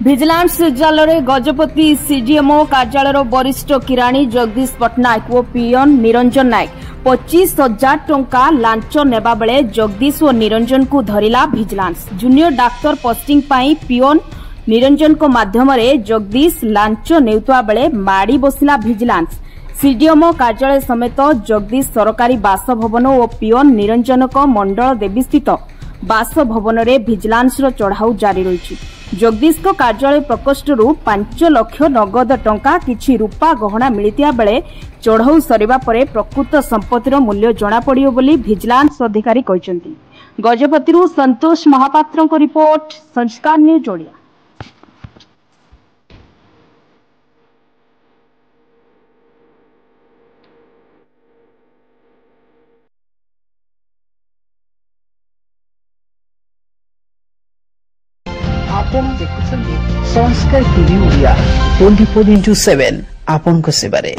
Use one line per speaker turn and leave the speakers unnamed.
Vigilance জালরে Gajapati সিডিএমओ कार्यालय वरिष्ठ किराणी जगदीश पट्टनायक और पियन निरंजन नायक 25,000 टंका लांच नेबा बेले जगदीश और निरंजन को धरिला ভিজিलांस। जूनियर डाक्टर पोस्टिंग पाई पियन निरंजन को माध्यम रे जगदीश लांच नेउतवा बेले माड़ी बसिला ভিজিलांस। सीडीएमओ कार्यालय समेत जगदीश सरकारी बासभवन और पियन निरंजन को मंडल देवी स्थित बासभवन रे ভিজিलांस चढ़ाऊ जारी रही। जगदीश को कार्यालय प्रकोष्ठ 5 लाख नगद टंका किछि रूपा गहना मिलितिया बेले चढ़ाऊ सरिबा परे प्रकृत संपत्तिर मूल्य जणा पड़ियो बोली ভিজিलांस अधिकारी कहिसंती। गजपतिरु संतोष महापात्र को रिपोर्ट, संस्कार न्यूज ओडिया।
आपण देखुछन्ती संस्कार टीवी ओडिया 24/7 आपण को सेवारे।